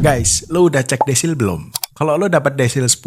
Guys, lo udah cek desil belum? Kalau lo dapat desil 10,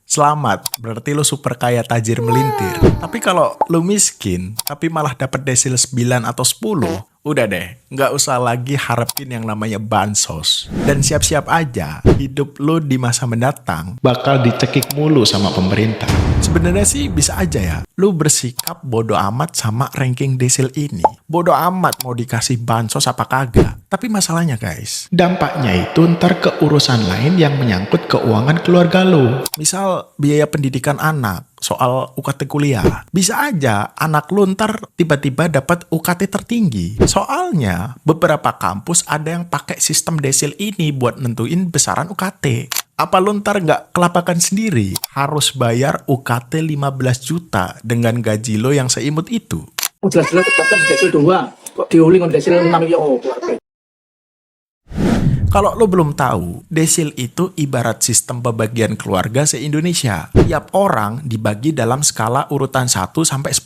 selamat, berarti lo super kaya tajir melintir. Tapi kalau lo miskin, tapi malah dapat desil 9 atau 10, udah deh, nggak usah lagi harapin yang namanya bansos. Dan siap-siap aja, hidup lo di masa mendatang bakal dicekik mulu sama pemerintah. Sebenarnya sih bisa aja ya, lo bersikap bodo amat sama ranking desil ini. Bodo amat mau dikasih bansos apa kagak. Tapi masalahnya guys, dampaknya itu ntar ke urusan lain yang menyangkut keuangan keluarga lo. Misal biaya pendidikan anak, soal UKT kuliah. Bisa aja anak lu ntar tiba-tiba dapat UKT tertinggi. Soalnya beberapa kampus ada yang pakai sistem desil ini buat nentuin besaran UKT. Apa lu ntar nggak kelapakan sendiri? Harus bayar UKT 15 juta dengan gaji lo yang seimut itu. Oh, jelas-jelas terdaftar di desil 2, kok diuling on desil 6 ya oh keluarga. Kalau lo belum tahu, desil itu ibarat sistem pembagian keluarga se-Indonesia. Tiap orang dibagi dalam skala urutan 1 sampai 10.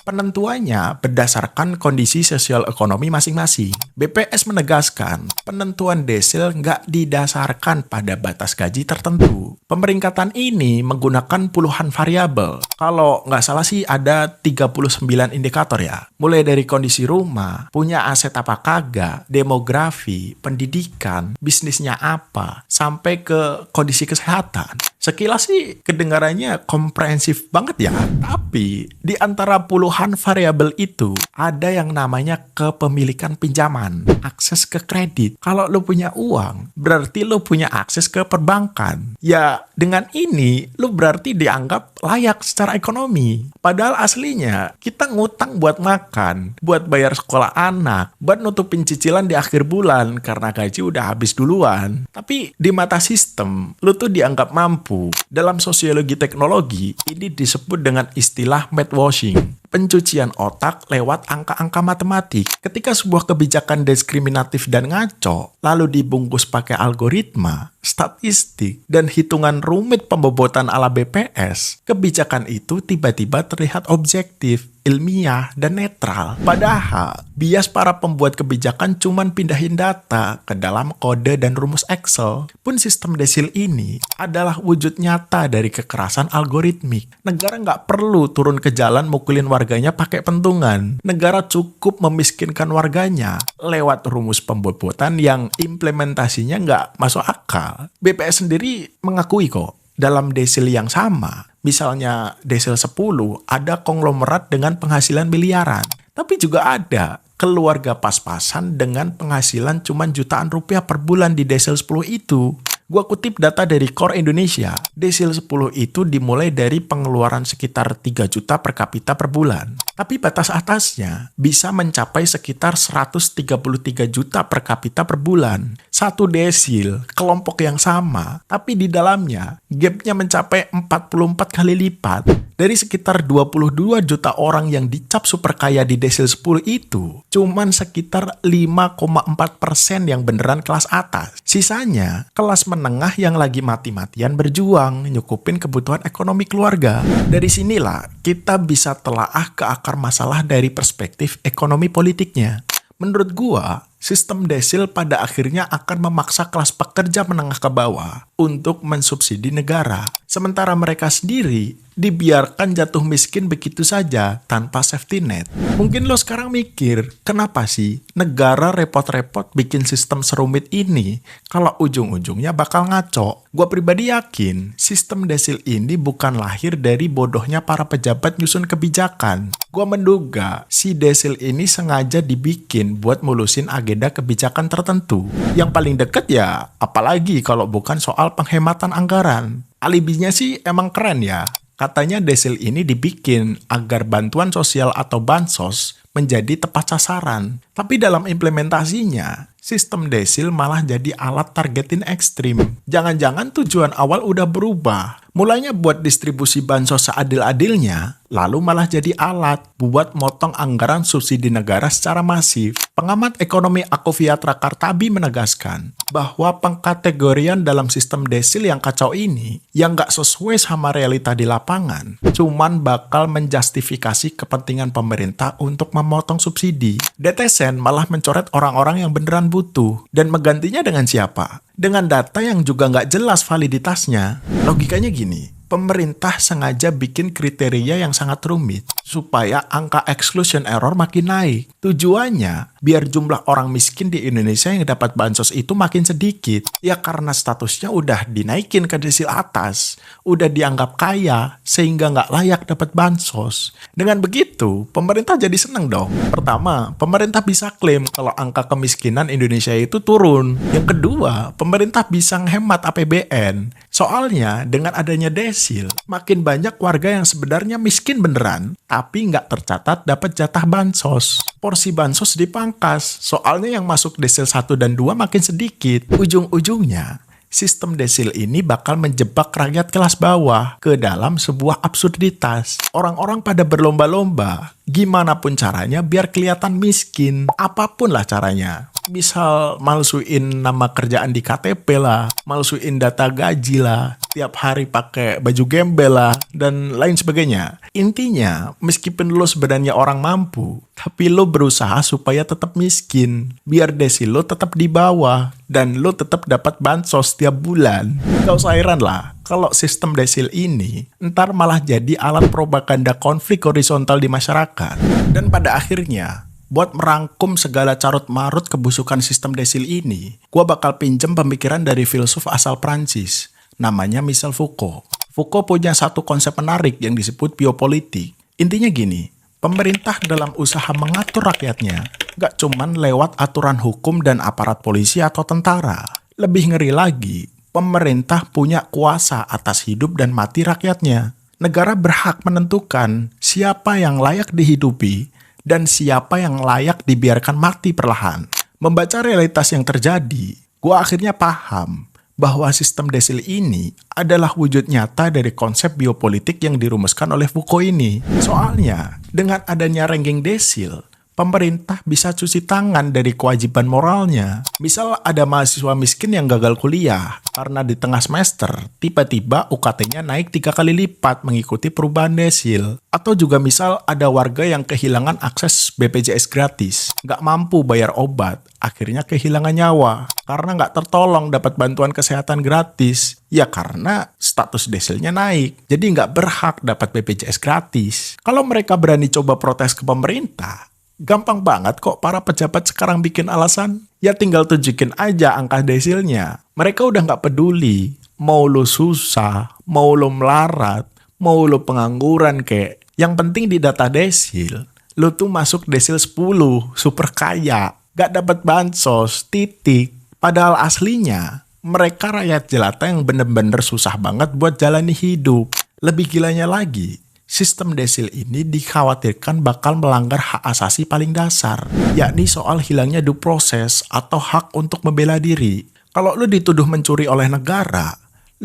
Penentuannya berdasarkan kondisi sosial ekonomi masing-masing. BPS menegaskan, penentuan desil nggak didasarkan pada batas gaji tertentu. Pemeringkatan ini menggunakan puluhan variabel. Kalau nggak salah sih ada 39 indikator ya. Mulai dari kondisi rumah, punya aset apa kagak, demografi, pendidikan, bisnisnya apa, sampai ke kondisi kesehatan. Sekilas sih kedengarannya komprehensif banget ya. Tapi di antara puluhan variabel itu ada yang namanya kepemilikan pinjaman, akses ke kredit. Kalau lo punya uang, berarti lo punya akses ke perbankan. Ya dengan ini lo berarti dianggap layak secara ekonomi. Padahal aslinya kita ngutang buat makan, buat bayar sekolah anak, buat nutupin cicilan di akhir bulan karena gaji udah habis duluan. Tapi di mata sistem, lo tuh dianggap mampu. Dalam sosiologi teknologi, ini disebut dengan istilah math washing. Pencucian otak lewat angka-angka matematik. Ketika sebuah kebijakan diskriminatif dan ngaco, lalu dibungkus pakai algoritma, statistik, dan hitungan rumit pembobotan ala BPS, kebijakan itu tiba-tiba terlihat objektif, ilmiah, dan netral. Padahal, bias para pembuat kebijakan cuman pindahin data ke dalam kode dan rumus Excel. Pun sistem desil ini adalah wujud nyata dari kekerasan algoritmik. Negara nggak perlu turun ke jalan mukulin warganya pakai pentungan. Negara cukup memiskinkan warganya lewat rumus pembobotan yang implementasinya nggak masuk akal. BPS sendiri mengakui kok, dalam desil yang sama, misalnya desil 10, ada konglomerat dengan penghasilan miliaran. Tapi juga ada keluarga pas-pasan dengan penghasilan cuma jutaan rupiah per bulan di desil 10 itu. Gua kutip data dari Core Indonesia, desil 10 itu dimulai dari pengeluaran sekitar 3 juta per kapita per bulan. Tapi batas atasnya bisa mencapai sekitar 133 juta per kapita per bulan. Satu desil, kelompok yang sama, tapi di dalamnya gapnya mencapai 44 kali lipat. Dari sekitar 22 juta orang yang dicap super kaya di desil 10 itu, cuman sekitar 5,4% yang beneran kelas atas. Sisanya, kelas menengah yang lagi mati-matian berjuang nyukupin kebutuhan ekonomi keluarga. Dari sinilah kita bisa telaah ke akar masalah dari perspektif ekonomi politiknya. Menurut gua, sistem desil pada akhirnya akan memaksa kelas pekerja menengah ke bawah untuk mensubsidi negara. Sementara mereka sendiri dibiarkan jatuh miskin begitu saja tanpa safety net. Mungkin lo sekarang mikir, kenapa sih negara repot-repot bikin sistem serumit ini kalau ujung-ujungnya bakal ngaco? Gua pribadi yakin sistem desil ini bukan lahir dari bodohnya para pejabat nyusun kebijakan. Gua menduga si desil ini sengaja dibikin buat mulusin agenda kebijakan tertentu. Yang paling deket ya, apalagi kalau bukan soal penghematan anggaran. Alibinya sih emang keren ya. Katanya desil ini dibikin agar bantuan sosial atau bansos menjadi tepat sasaran. Tapi dalam implementasinya, sistem desil malah jadi alat targetin ekstrim. Jangan-jangan tujuan awal udah berubah. Mulanya buat distribusi bansos seadil-adilnya, lalu malah jadi alat buat motong anggaran subsidi negara secara masif. Pengamat ekonomi Akoviatra Kartabi menegaskan bahwa pengkategorian dalam sistem desil yang kacau ini, yang nggak sesuai sama realita di lapangan, cuman bakal menjustifikasi kepentingan pemerintah untuk memotong subsidi. DTSN malah mencoret orang-orang yang beneran butuh. Dan menggantinya dengan siapa? dengan data yang juga nggak jelas validitasnya. Logikanya gini, pemerintah sengaja bikin kriteria yang sangat rumit supaya angka exclusion error makin naik. Tujuannya biar jumlah orang miskin di Indonesia yang dapat bansos itu makin sedikit. Ya karena statusnya udah dinaikin ke desil atas, udah dianggap kaya sehingga nggak layak dapat bansos. Dengan begitu, pemerintah jadi seneng dong. Pertama, pemerintah bisa klaim kalau angka kemiskinan Indonesia itu turun. Yang kedua, pemerintah bisa menghemat APBN. Soalnya dengan adanya desil, makin banyak warga yang sebenarnya miskin beneran, tapi nggak tercatat dapat jatah bansos. Porsi bansos dipangkas, soalnya yang masuk desil 1 dan 2 makin sedikit. Ujung-ujungnya, sistem desil ini bakal menjebak rakyat kelas bawah ke dalam sebuah absurditas. Orang-orang pada berlomba-lomba, gimana pun caranya biar kelihatan miskin, apapun lah caranya. Misal malsuin nama kerjaan di KTP lah, malsuin data gaji lah, tiap hari pakai baju gembel lah, dan lain sebagainya. Intinya, meskipun lo sebenarnya orang mampu, tapi lo berusaha supaya tetap miskin, biar desil lo tetap di bawah, dan lo tetap dapat bansos setiap bulan. Gak usah heran lah, kalau sistem desil ini ntar malah jadi alat propaganda konflik horizontal di masyarakat. Dan pada akhirnya, buat merangkum segala carut-marut kebusukan sistem desil ini, gua bakal pinjem pemikiran dari filsuf asal Prancis, namanya Michel Foucault. Foucault punya satu konsep menarik yang disebut biopolitik. Intinya gini, pemerintah dalam usaha mengatur rakyatnya, gak cuman lewat aturan hukum dan aparat polisi atau tentara. Lebih ngeri lagi, pemerintah punya kuasa atas hidup dan mati rakyatnya. Negara berhak menentukan siapa yang layak dihidupi dan siapa yang layak dibiarkan mati perlahan. Membaca realitas yang terjadi, gua akhirnya paham bahwa sistem desil ini adalah wujud nyata dari konsep biopolitik yang dirumuskan oleh Foucault ini. Soalnya, dengan adanya ranking desil, pemerintah bisa cuci tangan dari kewajiban moralnya. Misal ada mahasiswa miskin yang gagal kuliah karena di tengah semester tiba-tiba UKT-nya naik 3 kali lipat mengikuti perubahan desil. Atau juga misal ada warga yang kehilangan akses BPJS gratis, nggak mampu bayar obat, akhirnya kehilangan nyawa karena nggak tertolong dapat bantuan kesehatan gratis. Ya karena status desilnya naik, jadi nggak berhak dapat BPJS gratis. Kalau mereka berani coba protes ke pemerintah, gampang banget kok para pejabat sekarang bikin alasan. Ya tinggal tunjukin aja angka desilnya. Mereka udah nggak peduli. Mau lo susah, mau lo melarat, mau lo pengangguran kek. Yang penting di data desil, lo tuh masuk desil 10, super kaya. Gak dapat bansos, titik. Padahal aslinya, mereka rakyat jelata yang bener-bener susah banget buat jalani hidup. Lebih gilanya lagi, sistem desil ini dikhawatirkan bakal melanggar hak asasi paling dasar, yakni soal hilangnya due process atau hak untuk membela diri. Kalau lo dituduh mencuri oleh negara,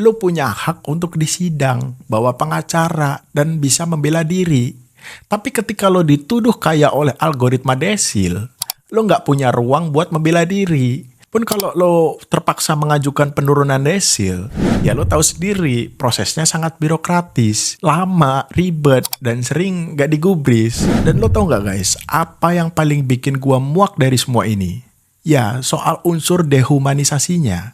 lo punya hak untuk disidang, bawa pengacara, dan bisa membela diri. Tapi ketika lo dituduh kaya oleh algoritma desil, lo nggak punya ruang buat membela diri. Pun kalau lo terpaksa mengajukan penurunan desil, ya lo tahu sendiri prosesnya sangat birokratis, lama, ribet, dan sering nggak digubris. Dan lo tahu nggak guys, apa yang paling bikin gua muak dari semua ini? Ya soal unsur dehumanisasinya.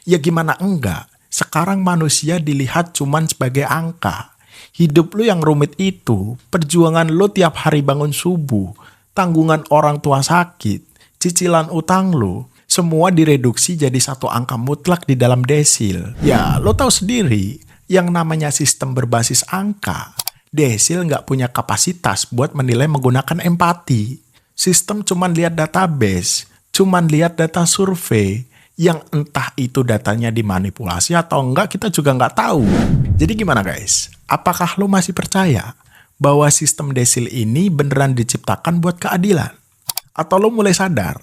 Ya gimana enggak? Sekarang manusia dilihat cuman sebagai angka. Hidup lo yang rumit itu, perjuangan lo tiap hari bangun subuh, tanggungan orang tua sakit, cicilan utang lo, semua direduksi jadi satu angka mutlak di dalam desil. Ya, lo tahu sendiri, yang namanya sistem berbasis angka, desil nggak punya kapasitas buat menilai menggunakan empati. Sistem cuman lihat database, cuman lihat data survei, yang entah itu datanya dimanipulasi atau enggak kita juga nggak tahu. Jadi gimana guys? Apakah lo masih percaya bahwa sistem desil ini beneran diciptakan buat keadilan? Atau lo mulai sadar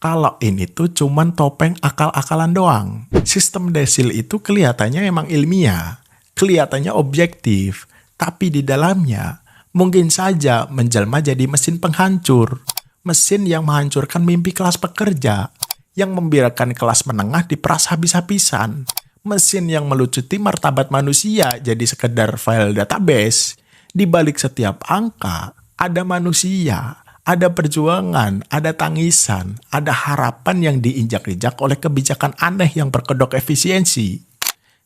kalau ini tuh cuman topeng akal-akalan doang? Sistem desil itu kelihatannya emang ilmiah, kelihatannya objektif, tapi di dalamnya mungkin saja menjelma jadi mesin penghancur. Mesin yang menghancurkan mimpi kelas pekerja, yang membiarkan kelas menengah diperas habis-habisan. Mesin yang melucuti martabat manusia jadi sekedar file database. Di balik setiap angka, ada manusia, ada perjuangan, ada tangisan, ada harapan yang diinjak-injak oleh kebijakan aneh yang berkedok efisiensi.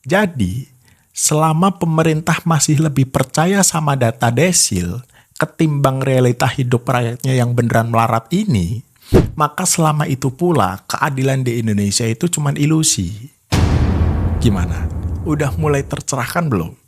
Jadi, selama pemerintah masih lebih percaya sama data desil ketimbang realita hidup rakyatnya yang beneran melarat ini, maka selama itu pula keadilan di Indonesia itu cuma ilusi. Gimana? Udah mulai tercerahkan belum?